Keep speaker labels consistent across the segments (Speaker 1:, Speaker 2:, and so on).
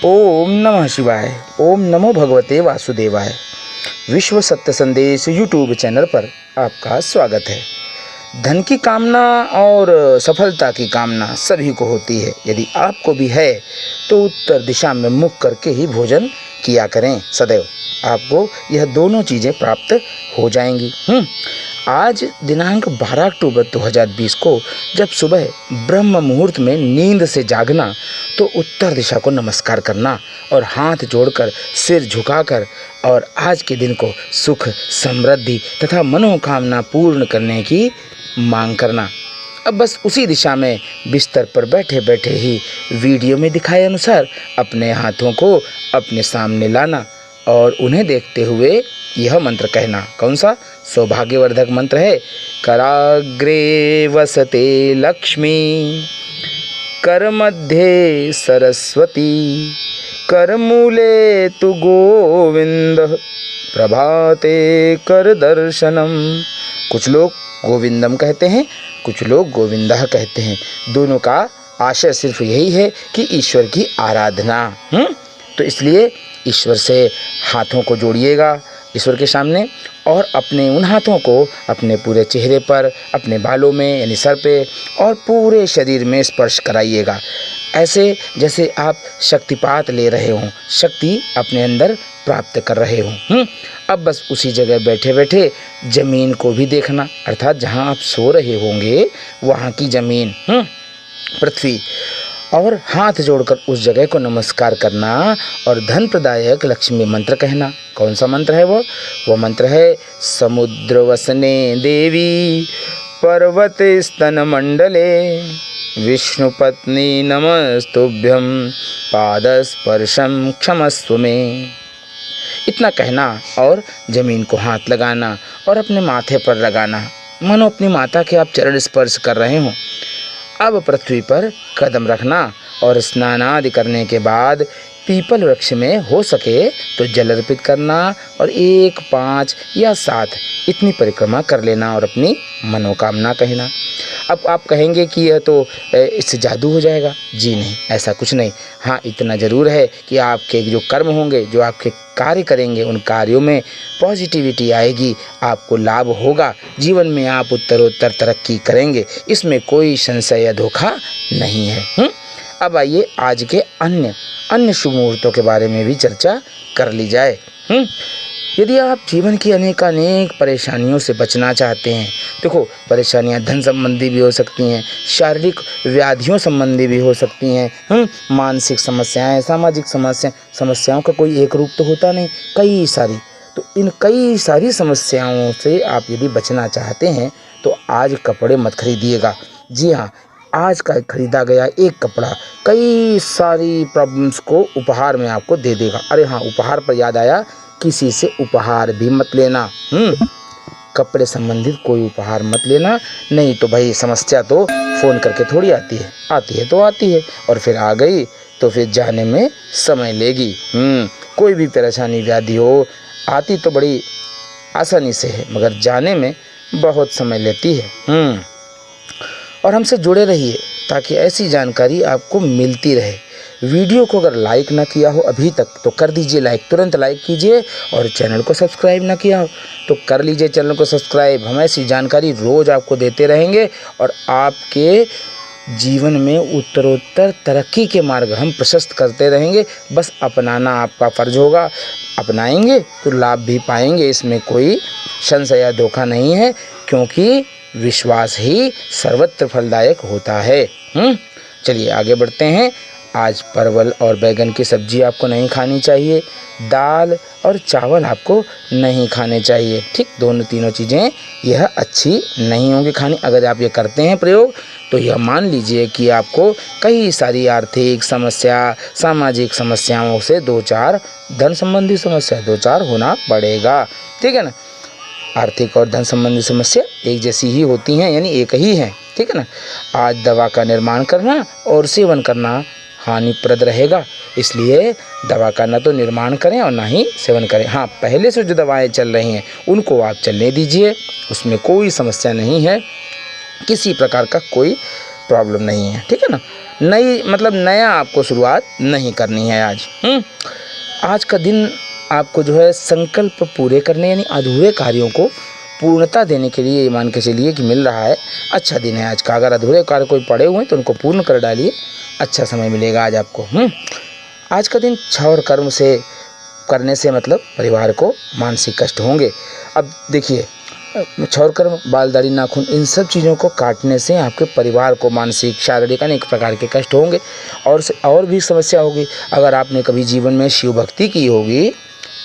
Speaker 1: ओम नमः शिवाय। ओम नमो भगवते वासुदेवाय। विश्व सत्य संदेश यूट्यूब चैनल पर आपका स्वागत है। धन की कामना और सफलता की कामना सभी को होती है। यदि आपको भी है तो उत्तर दिशा में मुख करके ही भोजन किया करें। सदैव आपको यह दोनों चीज़ें प्राप्त हो जाएंगी। आज दिनांक 12 अक्टूबर 2020 को जब सुबह ब्रह्म मुहूर्त में नींद से जागना तो उत्तर दिशा को नमस्कार करना और हाथ जोड़कर सिर झुकाकर और आज के दिन को सुख समृद्धि तथा मनोकामना पूर्ण करने की मांग करना। अब बस उसी दिशा में बिस्तर पर बैठे बैठे ही वीडियो में दिखाए अनुसार अपने हाथों को अपने सामने लाना और उन्हें देखते हुए यह मंत्र कहना। कौन सा? सौभाग्यवर्धक मंत्र है। कराग्रे वसते लक्ष्मी, कर मध्ये सरस्वती, कर मूले तु गोविंद, प्रभाते कर दर्शनम। कुछ लोग गोविंदम कहते हैं, कुछ लोग गोविंदा कहते हैं। दोनों का आशय सिर्फ यही है कि ईश्वर की आराधना। तो इसलिए ईश्वर से हाथों को जोड़िएगा ईश्वर के सामने और अपने उन हाथों को अपने पूरे चेहरे पर, अपने बालों में यानी सर पे और पूरे शरीर में स्पर्श कराइएगा, ऐसे जैसे आप शक्तिपात ले रहे हों, शक्ति अपने अंदर प्राप्त कर रहे हों। अब बस उसी जगह बैठे बैठे ज़मीन को भी देखना, अर्थात जहाँ आप सो रहे होंगे वहाँ की ज़मीन, पृथ्वी, और हाथ जोड़कर उस जगह को नमस्कार करना और धन प्रदायक लक्ष्मी मंत्र कहना। कौन सा मंत्र है वो मंत्र है समुद्र वसने देवी पर्वत स्तन मंडले विष्णुपत्नी नमस्तुभ्यं पादस्पर्शम क्षमस्व में। इतना कहना और ज़मीन को हाथ लगाना और अपने माथे पर लगाना, मानो अपनी माता के आप चरण स्पर्श कर रहे हों। अब पृथ्वी पर कदम रखना और स्नान आदि करने के बाद पीपल वृक्ष में हो सके तो जल अर्पित करना और 1, 5 या 7 इतनी परिक्रमा कर लेना और अपनी मनोकामना कहना। अब आप कहेंगे कि यह तो इससे जादू हो जाएगा। जी नहीं, ऐसा कुछ नहीं। हाँ, इतना ज़रूर है कि आपके जो कर्म होंगे, जो आपके कार्य करेंगे, उन कार्यों में पॉजिटिविटी आएगी, आपको लाभ होगा, जीवन में आप उत्तरोत्तर तरक्की करेंगे, इसमें कोई संशय या धोखा नहीं है। अब आइए आज के अन्य शुभ मुहूर्तों के बारे में भी चर्चा कर ली जाए। यदि आप जीवन की अनेक परेशानियों से बचना चाहते हैं, देखो परेशानियां धन संबंधी भी हो सकती हैं, शारीरिक व्याधियों संबंधी भी हो सकती हैं, मानसिक समस्याएं, सामाजिक समस्याओं का कोई एक रूप तो होता नहीं, कई सारी। तो इन कई सारी समस्याओं से आप यदि बचना चाहते हैं तो आज कपड़े मत खरीदिएगा। जी हाँ, आज का खरीदा गया एक कपड़ा कई सारी प्रॉब्लम्स को उपहार में आपको दे देगा। अरे हाँ, उपहार पर याद आया, किसी से उपहार भी मत लेना। कपड़े संबंधित कोई उपहार मत लेना, नहीं तो भाई समस्या तो फ़ोन करके थोड़ी आती है तो आती है, और फिर आ गई तो फिर जाने में समय लेगी। कोई भी परेशानी व्याधि हो, आती तो बड़ी आसानी से है मगर जाने में बहुत समय लेती है। और हमसे जुड़े रहिए ताकि ऐसी जानकारी आपको मिलती रहे। वीडियो को अगर लाइक ना किया हो अभी तक तो कर दीजिए लाइक, तुरंत लाइक कीजिए, और चैनल को सब्सक्राइब ना किया हो तो कर लीजिए चैनल को सब्सक्राइब। हम ऐसी जानकारी रोज़ आपको देते रहेंगे और आपके जीवन में उत्तरोत्तर तरक्की के मार्ग हम प्रशस्त करते रहेंगे। बस अपनाना आपका फ़र्ज होगा, अपनाएंगे तो लाभ भी पाएंगे, इसमें कोई संशय या धोखा नहीं है, क्योंकि विश्वास ही सर्वत्र फलदायक होता है। चलिए आगे बढ़ते हैं। आज परवल और बैगन की सब्ज़ी आपको नहीं खानी चाहिए, दाल और चावल आपको नहीं खाने चाहिए। ठीक, तीनों चीज़ें यह अच्छी नहीं होंगी खानी। अगर आप ये करते हैं प्रयोग तो यह मान लीजिए कि आपको कई सारी आर्थिक समस्या, सामाजिक समस्याओं से 2-4 धन संबंधी समस्या 2-4 होना पड़ेगा। ठीक है ना। आर्थिक और धन संबंधी समस्या एक जैसी ही होती हैं, यानी एक ही हैं। ठीक है ना। आज दवा का निर्माण करना और सेवन करना हानिप्रद रहेगा, इसलिए दवा का न तो निर्माण करें और ना ही सेवन करें। हाँ, पहले से जो दवाएं चल रही हैं उनको आप चलने दीजिए, उसमें कोई समस्या नहीं है, किसी प्रकार का कोई प्रॉब्लम नहीं है। ठीक है ना। नया आपको शुरुआत नहीं करनी है आज। आज का दिन आपको जो है संकल्प पूरे करने यानी अधूरे कार्यों को पूर्णता देने के लिए मान के चलिए कि मिल रहा है। अच्छा दिन है आज का। अगर अधूरे कार्य कोई पड़े हुए हैं तो उनको पूर्ण कर डालिए, अच्छा समय मिलेगा आज आपको। आज का दिन क्षौर कर्म से करने से मतलब परिवार को मानसिक कष्ट होंगे। अब देखिए, क्षौर कर्म, बाल दाढ़ी नाखून, इन सब चीज़ों को काटने से आपके परिवार को मानसिक शारीरिक अनेक प्रकार के कष्ट होंगे और भी समस्या होगी। अगर आपने कभी जीवन में शिव भक्ति की होगी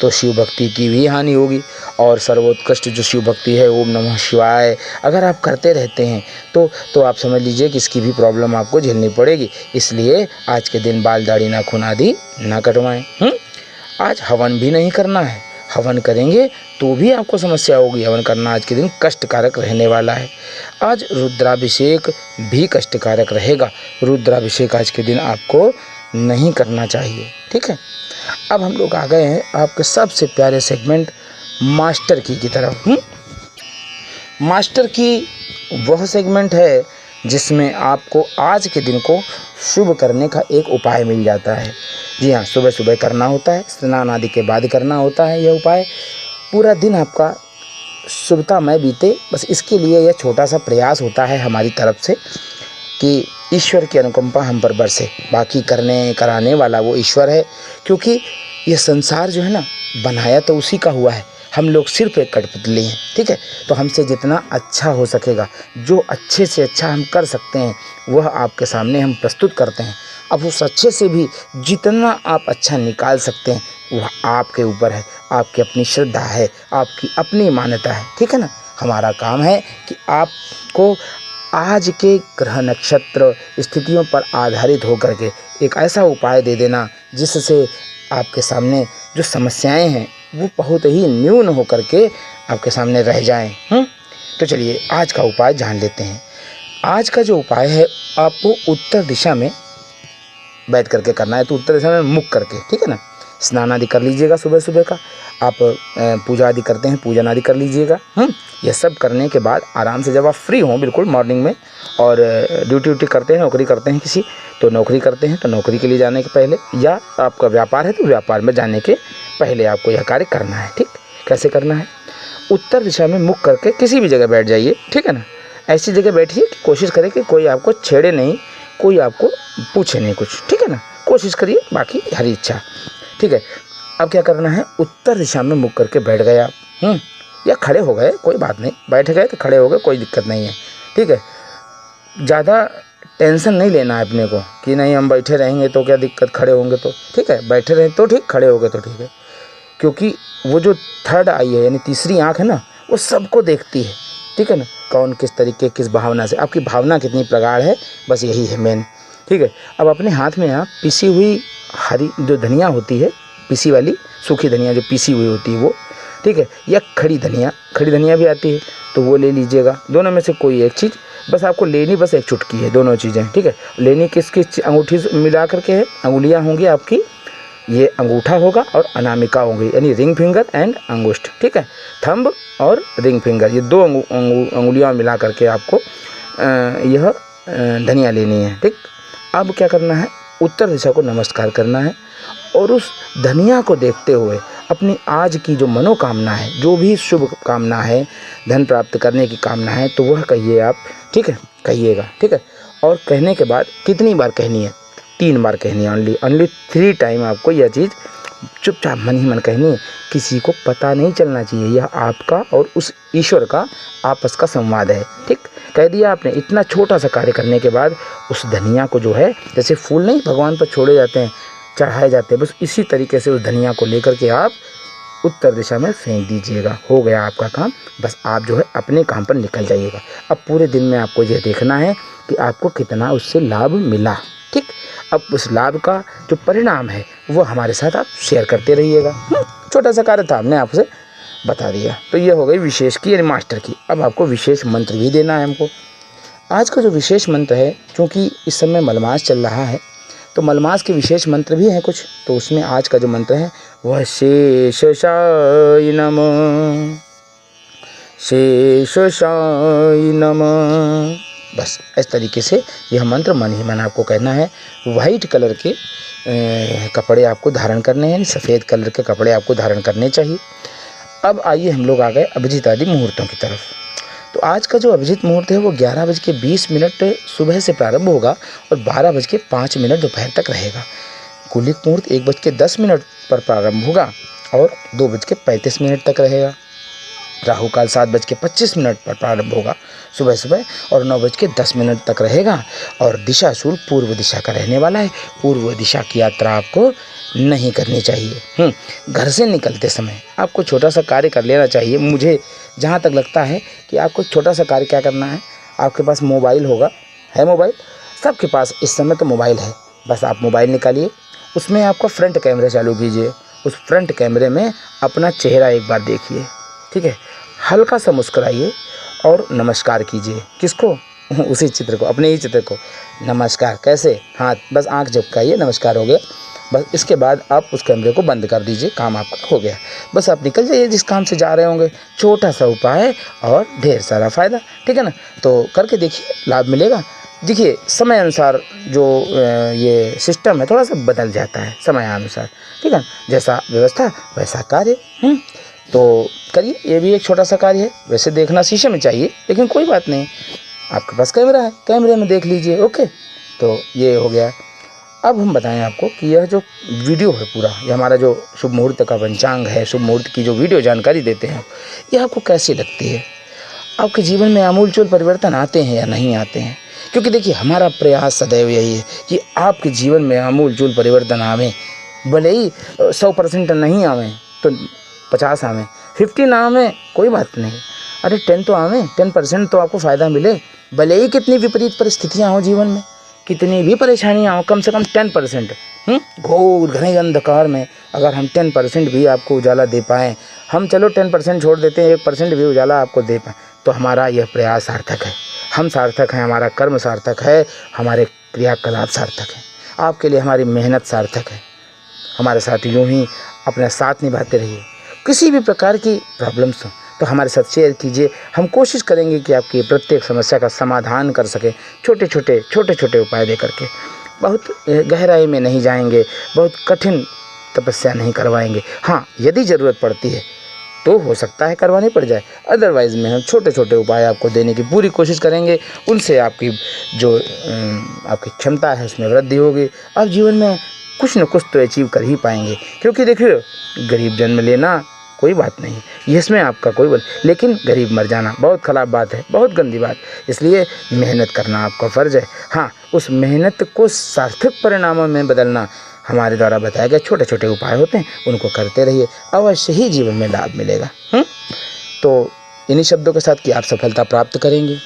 Speaker 1: तो शिव भक्ति की भी हानि होगी। और सर्वोत्कृष्ट जो शिव भक्ति है, ओम नमः शिवाय, अगर आप करते रहते हैं तो आप समझ लीजिए कि इसकी भी प्रॉब्लम आपको झेलनी पड़ेगी। इसलिए आज के दिन बाल दाढ़ी नाखून आदि ना कटवाएं। आज हवन भी नहीं करना है। हवन करेंगे तो भी आपको समस्या होगी। हवन करना आज के दिन कष्टकारक रहने वाला है। आज रुद्राभिषेक भी कष्टकारक रहेगा। रुद्राभिषेक आज के दिन आपको नहीं करना चाहिए, ठीक है। अब हम लोग आ गए हैं आपके सबसे प्यारे सेगमेंट मास्टर की तरफ। मास्टर की वह सेगमेंट है जिसमें आपको आज के दिन को शुभ करने का एक उपाय मिल जाता है। जी हाँ, सुबह सुबह करना होता है, स्नान आदि के बाद करना होता है यह उपाय। पूरा दिन आपका शुभतामय बीते, बस इसके लिए यह छोटा सा प्रयास होता है हमारी तरफ से कि ईश्वर की अनुकंपा हम पर बरसे। बाकी करने कराने वाला वो ईश्वर है, क्योंकि यह संसार जो है ना, बनाया तो उसी का हुआ है। हम लोग सिर्फ एक कठपुतली हैं, ठीक है। तो हमसे जितना अच्छा हो सकेगा, जो अच्छे से अच्छा हम कर सकते हैं, वह आपके सामने हम प्रस्तुत करते हैं। अब उस अच्छे से भी जितना आप अच्छा निकाल सकते हैं वह आपके ऊपर है, आपकी अपनी श्रद्धा है, आपकी अपनी मान्यता है, ठीक है ना। हमारा काम है कि आपको आज के ग्रह नक्षत्र स्थितियों पर आधारित होकर के एक ऐसा उपाय दे देना जिससे आपके सामने जो समस्याएं हैं वो बहुत ही न्यून होकर के आपके सामने रह जाएं। तो चलिए आज का उपाय जान लेते हैं। आज का जो उपाय है आपको उत्तर दिशा में बैठ करके करना है। तो उत्तर दिशा में मुख करके, ठीक है ना। स्नान आदि कर लीजिएगा सुबह सुबह का। आप पूजा आदि करते हैं, पूजन आदि कर लीजिएगा। यह सब करने के बाद आराम से जब आप फ्री हों बिल्कुल मॉर्निंग में, और ड्यूटी करते हैं, नौकरी करते हैं किसी, तो नौकरी करते हैं तो नौकरी के लिए जाने के पहले, या आपका व्यापार है तो व्यापार में जाने के पहले आपको यह कार्य करना है, ठीक। कैसे करना है? उत्तर दिशा में मुख करके किसी भी जगह बैठ जाइए, ठीक है ना। ऐसी जगह बैठिए कि कोशिश करें कि कोई आपको छेड़े नहीं, कोई आपको पूछे नहीं कुछ, ठीक है ना। कोशिश करिए, बाकी हरी इच्छा, ठीक है। अब क्या करना है? उत्तर दिशा में मुख करके बैठ गए आप, या खड़े हो गए, कोई बात नहीं। बैठ गए तो खड़े हो गए, कोई दिक्कत नहीं है, ठीक है। ज़्यादा टेंशन नहीं लेना है अपने को कि नहीं हम बैठे रहेंगे तो क्या दिक्कत, खड़े होंगे तो ठीक है, बैठे रहें तो ठीक, खड़े हो गए तो ठीक है। क्योंकि वो जो थर्ड आई है यानी तीसरी आँख है ना, वो सबको देखती है, ठीक है ना। कौन किस तरीके, किस भावना से, आपकी भावना कितनी प्रगाढ़ है, बस यही है मेन, ठीक है। अब अपने हाथ में आप पिसी हुई हरी जो धनिया होती है, पिसी वाली सूखी धनिया जो पिसी हुई होती है वो, ठीक है, या खड़ी धनिया भी आती है तो वो ले लीजिएगा। दोनों में से कोई एक चीज़ बस आपको लेनी, बस एक चुटकी है, दोनों चीज़ें, ठीक है। लेनी किस किस अंगूठी से मिला करके है, अंगुलियाँ होंगी आपकी, ये अंगूठा होगा और अनामिका होंगी यानी रिंग फिंगर एंड अंगुष्ठ, ठीक है। थंब और रिंग फिंगर, ये दो अंगुलियाँ मिला करके आपको यह धनिया लेनी है, ठीक। अब क्या करना है? उत्तर दिशा को नमस्कार करना है और उस धनिया को देखते हुए अपनी आज की जो मनोकामना है, जो भी शुभ कामना है, धन प्राप्त करने की कामना है, तो वह कहिए आप, ठीक है, कहिएगा, ठीक है। और कहने के बाद कितनी बार कहनी है? 3 बार कहनी है, ओनली 3 टाइम आपको यह चीज़ चुपचाप मन ही मन कहनी है। किसी को पता नहीं चलना चाहिए, यह आपका और उस ईश्वर का आपस का संवाद है, ठीक। कह दिया आपने। इतना छोटा सा कार्य करने के बाद उस धनिया को जो है, जैसे फूल नहीं भगवान पर छोड़े जाते हैं, चढ़ाए जाते हैं, बस इसी तरीके से उस धनिया को लेकर के आप उत्तर दिशा में फेंक दीजिएगा। हो गया आपका काम, बस आप जो है अपने काम पर निकल जाइएगा। अब पूरे दिन में आपको यह देखना है कि आपको कितना उससे लाभ मिला, ठीक। अब उस लाभ का जो परिणाम है वो हमारे साथ आप शेयर करते रहिएगा। छोटा सा कार्य था, हमने आपसे बता दिया। तो ये हो गई विशेष की यानी मास्टर की। अब आपको विशेष मंत्र भी देना है हमको। आज का जो विशेष मंत्र है, क्योंकि इस समय मलमास चल रहा है तो मलमास के विशेष मंत्र भी हैं कुछ, तो उसमें आज का जो मंत्र है वह शेषशायी नमः, शेषशायी नमः। बस इस तरीके से यह मंत्र मन ही मन आपको कहना है। वाइट कलर के कपड़े आपको धारण करने हैं, सफ़ेद कलर के कपड़े आपको धारण करने चाहिए। अब आइए हम लोग आ गए अभिजीत आदि मुहूर्तों की तरफ। तो आज का जो अभिजीत मुहूर्त है वो 11:20 सुबह से प्रारंभ होगा और 12:05 दोपहर तक रहेगा। कुलिक मुहूर्त 1:10 पर प्रारंभ होगा और 2:35 तक रहेगा। राहु काल 7:25 पर प्रारंभ होगा सुबह सुबह और 9:10 तक रहेगा और दिशा शूल पूर्व दिशा का रहने वाला है। पूर्व दिशा की यात्रा आपको नहीं करनी चाहिए। घर से निकलते समय आपको छोटा सा कार्य कर लेना चाहिए। मुझे जहाँ तक लगता है कि आपको छोटा सा कार्य क्या करना है, आपके पास मोबाइल होगा, है मोबाइल, सबके पास इस समय तो मोबाइल है। बस आप मोबाइल निकालिए, उसमें आपका फ्रंट कैमरा चालू कीजिए, उस फ्रंट कैमरे में अपना चेहरा एक बार देखिए, ठीक है। हल्का सा मुस्कुराइए और नमस्कार कीजिए। किसको? उसी चित्र को, अपने ही चित्र को। नमस्कार कैसे? हाथ, बस आंख झपकाइए, नमस्कार हो गया। बस इसके बाद आप उस कैमरे को बंद कर दीजिए, काम आपका हो गया। बस आप निकल जाइए जिस काम से जा रहे होंगे। छोटा सा उपाय और ढेर सारा फ़ायदा, ठीक है ना। तो करके देखिए, लाभ मिलेगा। देखिए समय अनुसार जो ये सिस्टम है थोड़ा सा बदल जाता है समयानुसार, ठीक है। जैसा व्यवस्था वैसा कार्य। तो करिए, ये भी एक छोटा सा कार्य है। वैसे देखना शीशे में चाहिए, लेकिन कोई बात नहीं, आपके पास कैमरा है, कैमरे में देख लीजिए। ओके, तो ये हो गया। अब हम बताएं आपको कि यह जो वीडियो है पूरा, ये हमारा जो शुभ मुहूर्त का पंचांग है, शुभ मुहूर्त की जो वीडियो जानकारी देते हैं, ये आपको कैसी लगती है? आपके जीवन में आमूलचूल परिवर्तन आते हैं या नहीं आते हैं? क्योंकि देखिए हमारा प्रयास सदैव यही है कि आपके जीवन में आमूलचूल परिवर्तन आवे। भले ही 100% नहीं आवे तो 50 आवे, 50 ना आवे कोई बात नहीं, अरे 10 तो आवे, 10% तो आपको फ़ायदा मिले। भले ही कितनी विपरीत परिस्थितियाँ हों जीवन में, कितनी भी परेशानियाँ हों, कम से कम 10%। घोर घने अंधकार में अगर हम 10% भी आपको उजाला दे पाएँ, हम चलो 10% छोड़ देते हैं, 1% भी उजाला आपको दे पाएँ, तो हमारा यह प्रयास सार्थक है। हम सार्थक हैं, हमारा कर्म सार्थक है, हमारे क्रियाकलाप सार्थक हैं। आपके लिए हमारी मेहनत सार्थक है। हमारे साथ यूँ ही अपना साथ निभाते रहिए। किसी भी प्रकार की प्रॉब्लम्स हो तो हमारे साथ शेयर कीजिए। हम कोशिश करेंगे कि आपकी प्रत्येक समस्या का समाधान कर सकें, छोटे छोटे उपाय दे करके। बहुत गहराई में नहीं जाएंगे, बहुत कठिन तपस्या नहीं करवाएंगे। हाँ, यदि ज़रूरत पड़ती है तो हो सकता है करवानी पड़ जाए, अदरवाइज़ में हम छोटे छोटे उपाय आपको देने की पूरी कोशिश करेंगे। उनसे आपकी जो आपकी क्षमता है उसमें वृद्धि होगी। आप जीवन में कुछ न कुछ तो अचीव कर ही पाएंगे। क्योंकि देखिए, गरीब जन्म लेना कोई बात नहीं, इसमें आपका कोई लेकिन गरीब मर जाना बहुत ख़राब बात है, बहुत गंदी बात। इसलिए मेहनत करना आपका फ़र्ज़ है। हाँ, उस मेहनत को सार्थक परिणामों में बदलना हमारे द्वारा बताए गए छोटे छोटे उपाय होते हैं, उनको करते रहिए, अवश्य ही जीवन में लाभ मिलेगा। तो इन्हीं शब्दों के साथ कि आप सफलता प्राप्त करेंगे,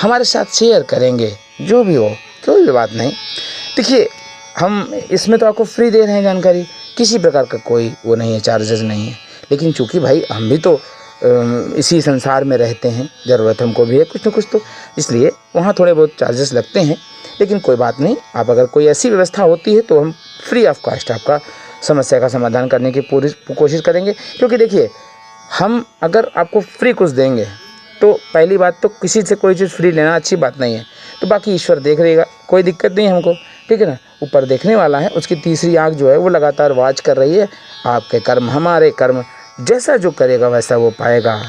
Speaker 1: हमारे साथ शेयर करेंगे, जो भी हो कोई भी बात नहीं। देखिए, हम इसमें तो आपको फ्री दे रहे हैं जानकारी, किसी प्रकार का कोई वो नहीं है, चार्जेस नहीं है। लेकिन चूँकि भाई हम भी तो इसी संसार में रहते हैं, ज़रूरत हमको भी है कुछ न कुछ, तो इसलिए वहाँ थोड़े बहुत चार्जेस लगते हैं। लेकिन कोई बात नहीं, आप अगर कोई ऐसी व्यवस्था होती है तो हम फ्री ऑफ कॉस्ट आपका समस्या का समाधान करने की पूरी कोशिश करेंगे। क्योंकि देखिए, हम अगर आपको फ्री कुछ देंगे तो पहली बात तो किसी से कोई चीज़ फ्री लेना अच्छी बात नहीं है, तो बाकी ईश्वर देख रहेगा, कोई दिक्कत नहीं हमको, ठीक है ना। ऊपर देखने वाला है, उसकी तीसरी आँख जो है वो लगातार वाच कर रही है। आपके कर्म हमारे कर्म, जैसा जो करेगा वैसा वो पाएगा।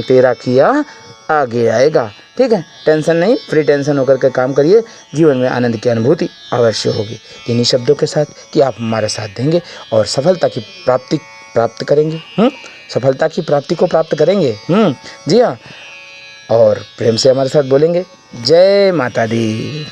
Speaker 1: तेरा किया आगे आएगा, ठीक है। टेंशन नहीं, फ्री टेंशन होकर के काम करिए, जीवन में आनंद की अनुभूति अवश्य होगी। इन्हीं शब्दों के साथ कि आप हमारे साथ देंगे और सफलता की प्राप्त करेंगे, सफलता की प्राप्ति को प्राप्त करेंगे। जी हाँ, और प्रेम से हमारे साथ बोलेंगे, जय माता दी।